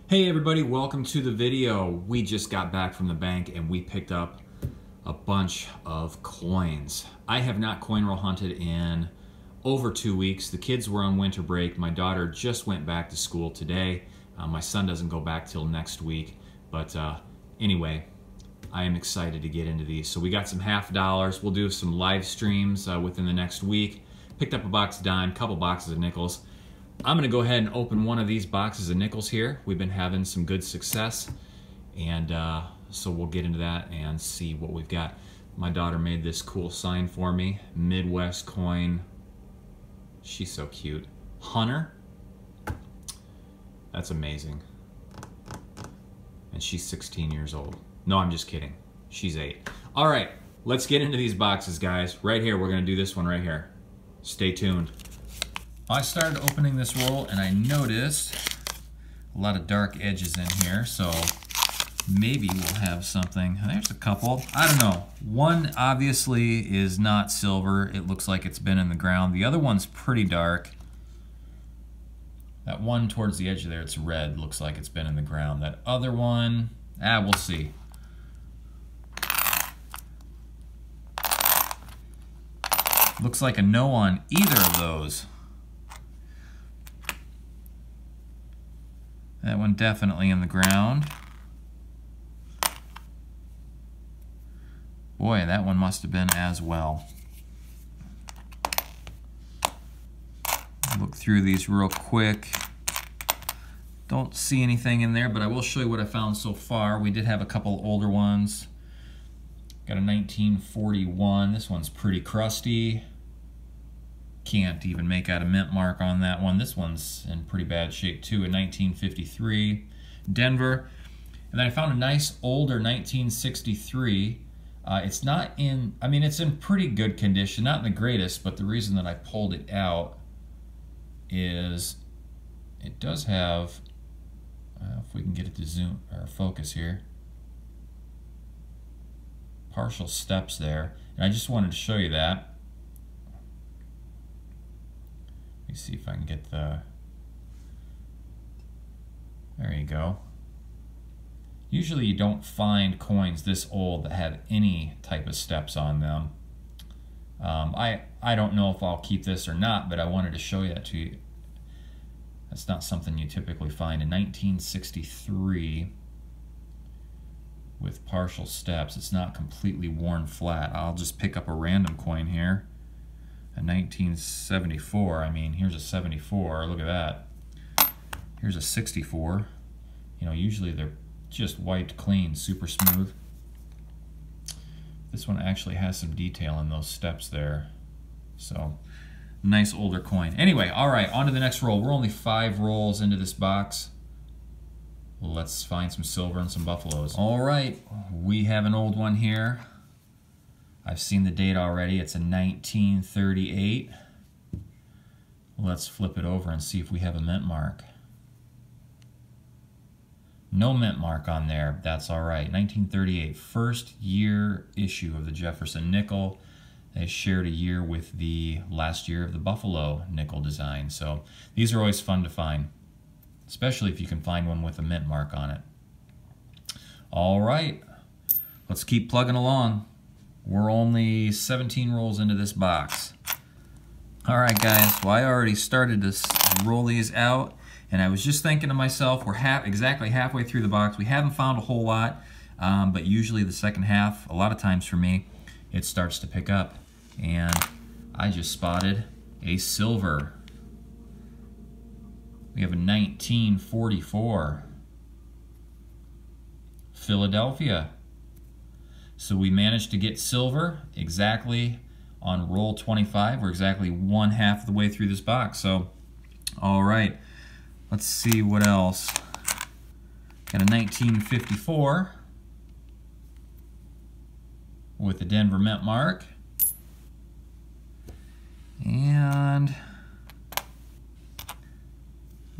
Hey everybody, welcome to the video. We just got back from the bank and we picked up a bunch of coins. I have not coin roll hunted in over 2 weeks. The kids were on winter break. My daughter just went back to school today. My son doesn't go back till next week. But anyway, I am excited to get into these. So we got some $50. We'll do some live streams within the next week. Picked up a box of dime, couple boxes of nickels. I'm going to go ahead and open one of these boxes of nickels here. We've been having some good success, and so we'll get into that and see what we've got. My daughter made this cool sign for me, Midwest Coin. She's so cute. Hunter. That's amazing. And she's 16 years old. No, I'm just kidding. She's 8. All right, let's get into these boxes, guys. Right here, we're going to do this one right here. Stay tuned. I started opening this roll and I noticed a lot of dark edges in here, so maybe we'll have something. There's a couple. I don't know. One obviously is not silver. It looks like it's been in the ground. The other one's pretty dark. That one towards the edge there, it's red. Looks like it's been in the ground. That other one, we'll see. Looks like a no on either of those. That one definitely in the ground. Boy, that one must have been as well. Look through these real quick. Don't see anything in there, but I will show you what I found so far. We did have a couple older ones. Got a 1941. This one's pretty crusty. Can't even make out a mint mark on that one. This one's in pretty bad shape too, a 1953 Denver. And then I found a nice older 1963. It's not in, I mean, it's in pretty good condition, not in the greatest, but the reason that I pulled it out is it does have, if we can get it to zoom or focus here, partial steps there. And I just wanted to show you that. Let me see if I can get the, there you go. Usually you don't find coins this old that have any type of steps on them. I don't know if I'll keep this or not, but I wanted to show you that to you. That's not something you typically find. In 1963 with partial steps, it's not completely worn flat. I'll just pick up a random coin here. A 1974, I mean, here's a 74, look at that. Here's a 64. You know, usually they're just wiped clean, super smooth. This one actually has some detail in those steps there. So, nice older coin. Anyway, all right, on to the next roll. We're only 5 rolls into this box. Let's find some silver and some buffaloes. All right, we have an old one here. I've seen the date already. It's a 1938. Let's flip it over and see if we have a mint mark. No mint mark on there. That's all right. 1938, first year issue of the Jefferson nickel. They shared a year with the last year of the Buffalo nickel design. So these are always fun to find, especially if you can find one with a mint mark on it. All right, let's keep plugging along. We're only 17 rolls into this box. All right, guys, well, I already started to roll these out, and I was just thinking to myself, we're exactly halfway through the box. We haven't found a whole lot, but usually the second half, a lot of times for me, it starts to pick up. And I just spotted a silver. We have a 1944 Philadelphia. So we managed to get silver exactly on roll 25. We're exactly 1/2 of the way through this box. So, all right, let's see what else. Got a 1954 with the Denver mint mark. And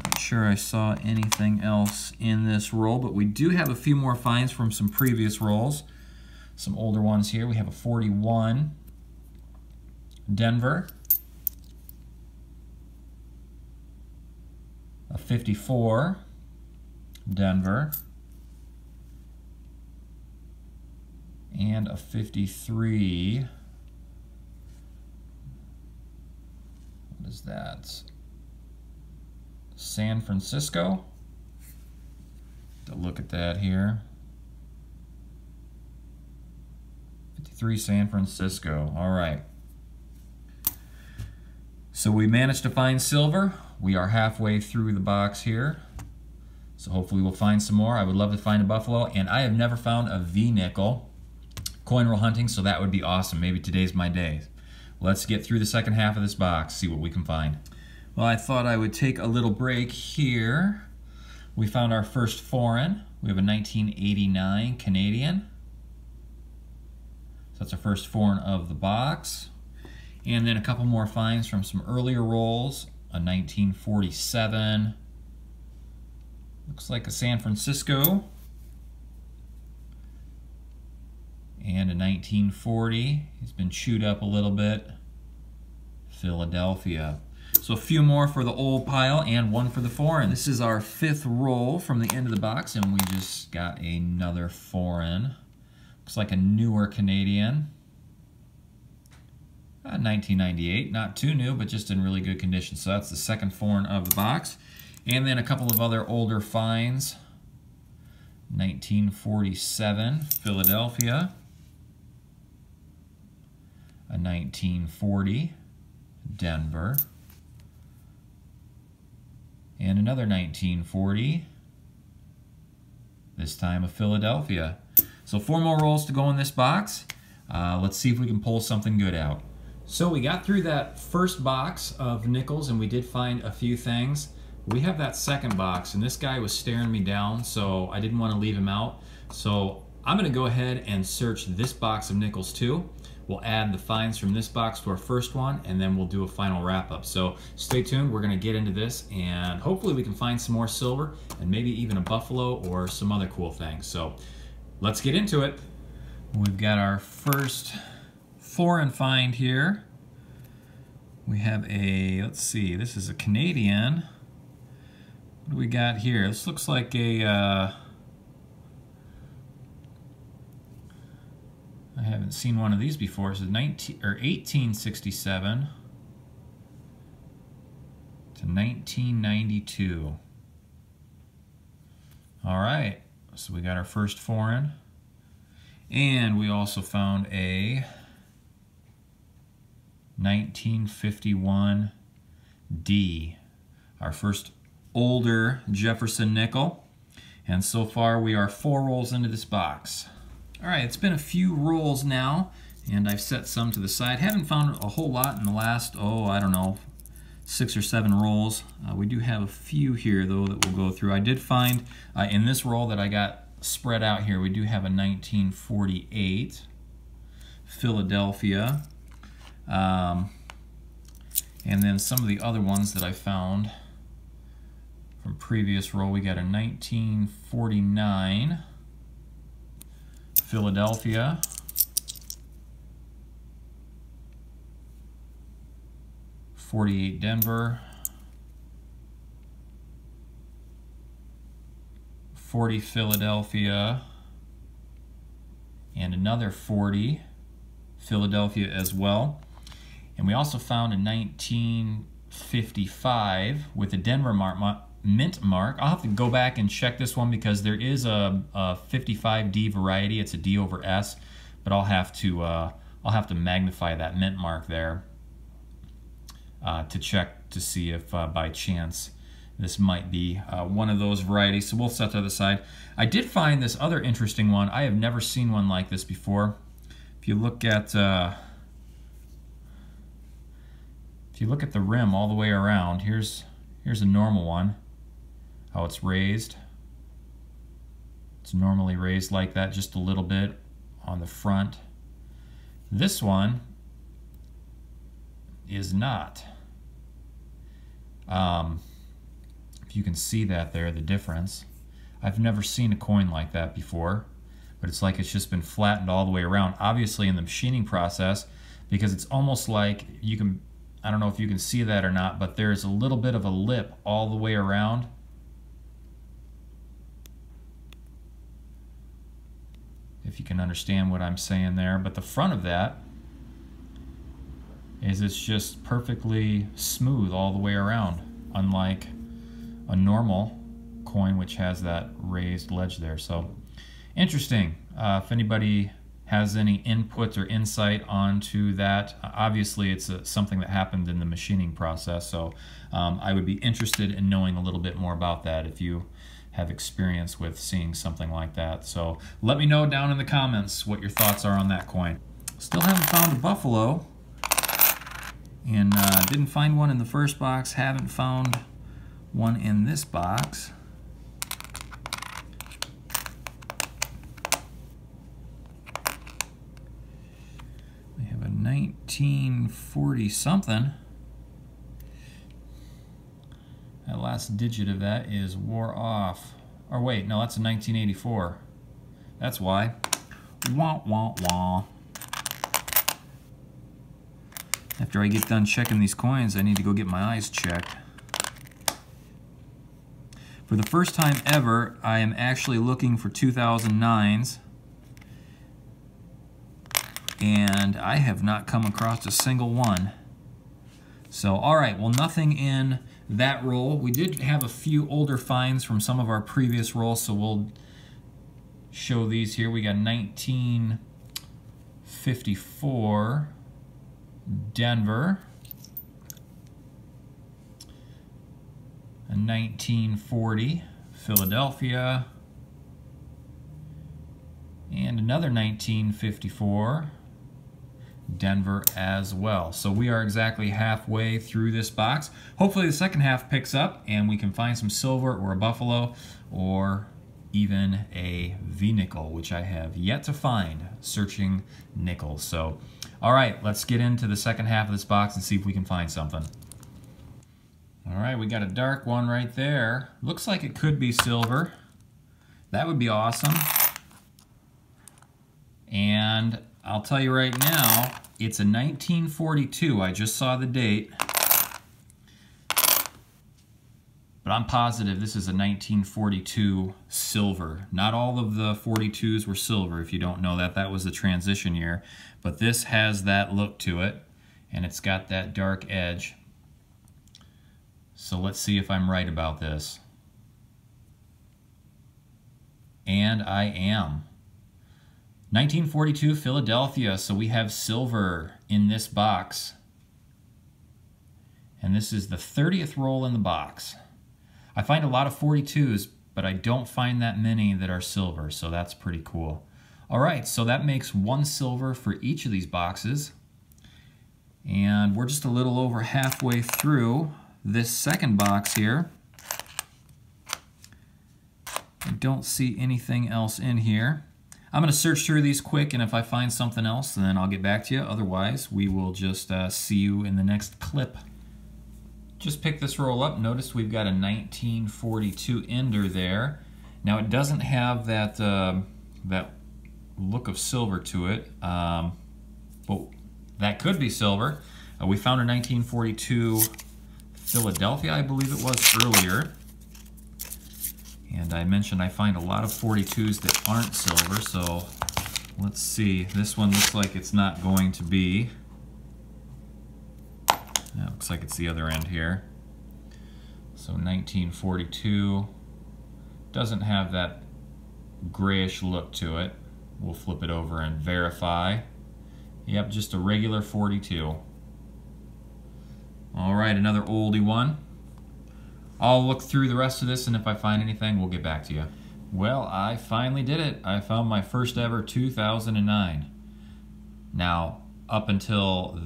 not sure I saw anything else in this roll, but we do have a few more finds from some previous rolls. Some older ones here. We have a 41 Denver, a 54 Denver. And a 53. What is that? San Francisco. To look at that here. 53 San Francisco. All right. So we managed to find silver. We are halfway through the box here. So hopefully we'll find some more. I would love to find a buffalo, and I have never found a V-nickel coin roll hunting, so that would be awesome. Maybe today's my day. Let's get through the second half of this box, see what we can find. Well, I thought I would take a little break here. We found our first foreign. We have a 1989 Canadian. So that's our first foreign of the box. And then a couple more finds from some earlier rolls. A 1947. Looks like a San Francisco. And a 1940. He's been chewed up a little bit. Philadelphia. So a few more for the old pile and one for the foreign. This is our fifth roll from the end of the box, and we just got another foreign. Looks like a newer Canadian. 1998, not too new, but just in really good condition. So that's the second foreign of the box. And then a couple of other older finds. 1947, Philadelphia. A 1940, Denver. And another 1940, this time of Philadelphia. So 4 more rolls to go in this box. Let's see if we can pull something good out. So we got through that first box of nickels and we did find a few things. We have that second box, and this guy was staring me down, so I didn't want to leave him out. So I'm going to go ahead and search this box of nickels too. We'll add the finds from this box to our first one, and then we'll do a final wrap-up. So stay tuned. We're going to get into this, and hopefully we can find some more silver and maybe even a buffalo or some other cool things. So let's get into it. We've got our first foreign find here. We have a, let's see, this is a Canadian. What do we got here? This looks like a, I haven't seen one of these before. It's 1867 to 1992. All right, so we got our first foreign. And we also found a 1951 D, our first older Jefferson nickel. And so far we are 4 rolls into this box. All right, it's been a few rolls now, and I've set some to the side. Haven't found a whole lot in the last, I don't know, 6 or 7 rolls. We do have a few here though that we'll go through. I did find in this roll that I got spread out here, we do have a 1948 Philadelphia. And then some of the other ones that I found from previous roll, we got a 1949 Philadelphia. '48 Denver. 40 Philadelphia. And another 40 Philadelphia as well. And we also found a 1955 with a Denver mint mark. I'll have to go back and check this one because there is a 55D variety. It's a D over S, but I'll have to magnify that mint mark there to check to see if by chance this might be one of those varieties. So we'll set that aside. I did find this other interesting one. I have never seen one like this before. If you look at the rim all the way around, here's a normal one. How it's raised. It's normally raised like that, just a little bit on the front. This one is not. If you can see that there, the difference. I've never seen a coin like that before, but it's like it's just been flattened all the way around. Obviously in the machining process, because it's almost like you can, I don't know if you can see that or not, but there's a little bit of a lip all the way around. if you can understand what I'm saying there. But the front of that is it's just perfectly smooth all the way around, unlike a normal coin which has that raised ledge there. So interesting. If anybody has any input or insight onto that, obviously it's something that happened in the machining process, so I would be interested in knowing a little bit more about that if you have experience with seeing something like that. So let me know down in the comments what your thoughts are on that coin. Still haven't found a buffalo, and didn't find one in the first box, haven't found one in this box. We have a 1940 something. That last digit of that is wore off. Or wait, no, that's a 1984. That's why. Wah, wah, wah. After I get done checking these coins, I need to go get my eyes checked. For the first time ever, I am actually looking for 2009s. And I have not come across a single one. So, alright, well, nothing in that roll. We did have a few older finds from some of our previous rolls, so we'll show these here. We got 1954 Denver, a 1940 Philadelphia, and another 1954 Denver as well. So we are exactly halfway through this box. Hopefully the second half picks up and we can find some silver or a buffalo or even a V-nickel, which I have yet to find searching nickels. So, all right, let's get into the second half of this box and see if we can find something. All right, we got a dark one right there. Looks like it could be silver. That would be awesome. And I'll tell you right now, it's a 1942. I just saw the date. But I'm positive this is a 1942 silver. Not all of the 42s were silver, if you don't know that. That was the transition year. But this has that look to it, and it's got that dark edge. So let's see if I'm right about this. And I am. 1942 Philadelphia, so we have silver in this box. And this is the 30th roll in the box. I find a lot of 42s, but I don't find that many that are silver, so that's pretty cool. All right, so that makes one silver for each of these boxes. And we're just a little over halfway through this second box here. I don't see anything else in here. I'm going to search through these quick, and if I find something else, then I'll get back to you. Otherwise, we will just see you in the next clip. Just pick this roll up. Notice we've got a 1942 ender there. Now, it doesn't have that, that look of silver to it, but that could be silver. We found a 1942 Philadelphia, I believe it was, earlier. And I mentioned I find a lot of 42s that aren't silver, so let's see. This one looks like it's not going to be. That looks like it's the other end here. So 1942 doesn't have that grayish look to it. We'll flip it over and verify. Yep, just a regular 42. All right, another oldie one. I'll look through the rest of this, and if I find anything, we'll get back to you. Well, I finally did it. I found my first ever 2009. Now, up until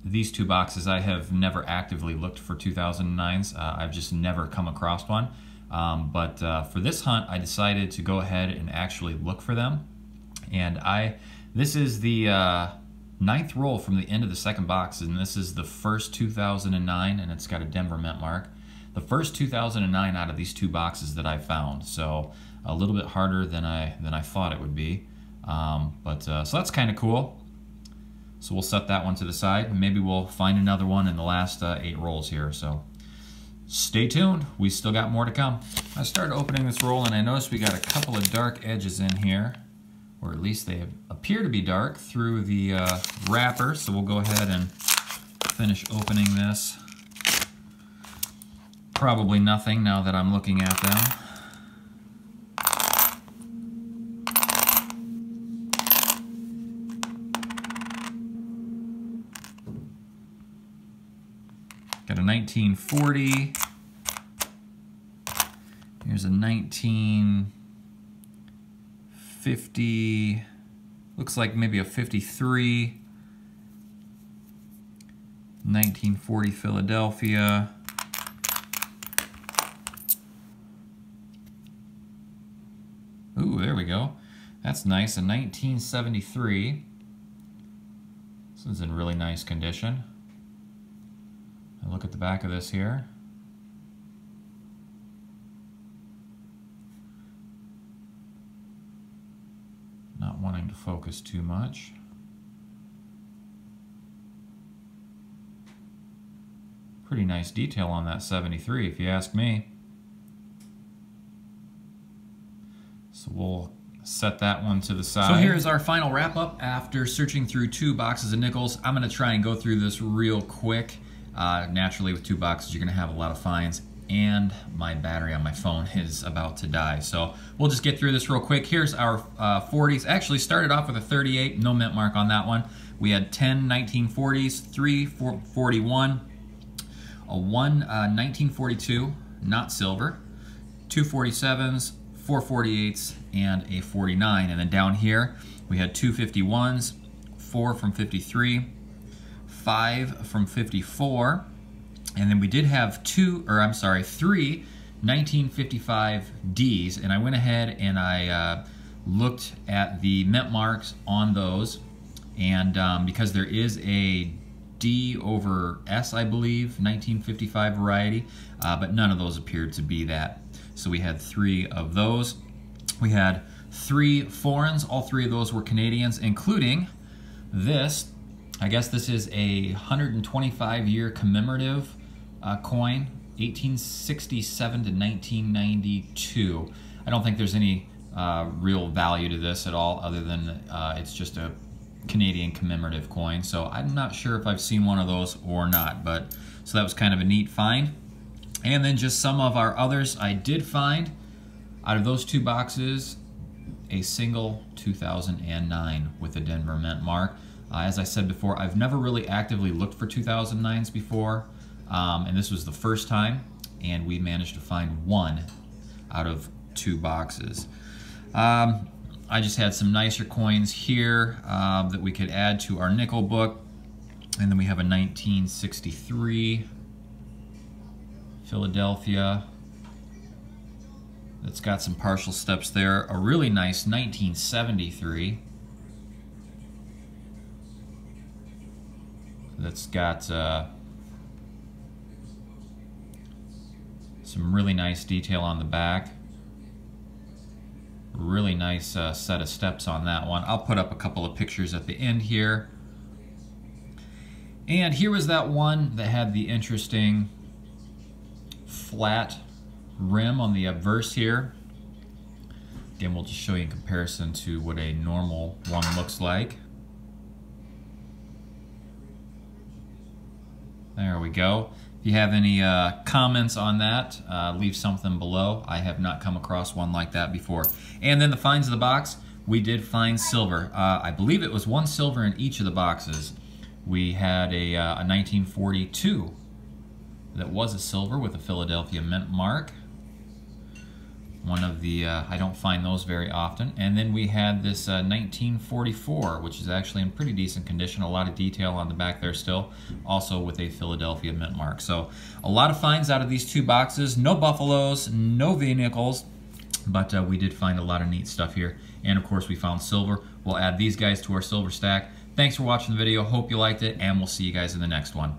these two boxes, I have never actively looked for 2009s. I've just never come across one. But for this hunt, I decided to go ahead and actually look for them. And this is the 9th roll from the end of the second box, and this is the first 2009, and it's got a Denver mint mark. The first 2009 out of these two boxes that I found, so a little bit harder than I thought it would be, so that's kind of cool. So we'll set that one to the side, and maybe we'll find another one in the last 8 rolls here. So stay tuned. We still got more to come. I started opening this roll, and I noticed we got a couple of dark edges in here or at least they appear to be dark through the wrapper. So we'll go ahead and finish opening this. Probably nothing now that I'm looking at them. Got a 1940. Here's a 1950. Looks like maybe a 53. 1940 Philadelphia. Ooh, there we go. That's nice. A 1973. This is in really nice condition. And look at the back of this here. Not wanting to focus too much. Pretty nice detail on that 73, if you ask me. So we'll set that one to the side. So here's our final wrap up after searching through 2 boxes of nickels. I'm going to try and go through this real quick. Naturally, with 2 boxes, you're going to have a lot of finds, and my battery on my phone is about to die. So we'll just get through this real quick. Here's our 40s. Actually started off with a 38, no mint mark on that one. We had 10 1940s, 3 41, a 1 1942, not silver, 2 47s, 4 48s, and a 49. And then down here, we had 2 51s, 4 from 53, 5 from 54, and then we did have 3 1955 Ds, and I went ahead and I looked at the mint marks on those, and because there is a D over S, I believe, 1955 variety, but none of those appeared to be that. So we had 3 of those. We had 3 foreigns. All 3 of those were Canadians, including this. I guess this is a 125-year commemorative coin, 1867 to 1992. I don't think there's any real value to this at all, other than it's just a Canadian commemorative coin. So I'm not sure if I've seen one of those or not, but so that was kind of a neat find. And then just some of our others I did find. Out of those 2 boxes, a single 2009 with a Denver mint mark. As I said before, I've never really actively looked for 2009s before, and this was the first time, and we managed to find 1 out of 2 boxes. I just had some nicer coins here that we could add to our nickel book, and then we have a 1963 Philadelphia that's got some partial steps there. A really nice 1973 that's got some really nice detail on the back. Really nice set of steps on that one. I'll put up a couple of pictures at the end here. And here was that one that had the interesting flat rim on the obverse here. Again, we'll just show you in comparison to what a normal one looks like. There we go. If you have any comments on that, leave something below. I have not come across one like that before. And then the finds of the box, we did find silver. I believe it was 1 silver in each of the boxes. We had a 1942 that was a silver with a Philadelphia mint mark. One of the, I don't find those very often. And then we had this 1944, which is actually in pretty decent condition. A lot of detail on the back there still, also with a Philadelphia mint mark. So a lot of finds out of these 2 boxes. No buffaloes, no V-nickels, but we did find a lot of neat stuff here. And of course we found silver. We'll add these guys to our silver stack. Thanks for watching the video. Hope you liked it, and we'll see you guys in the next one.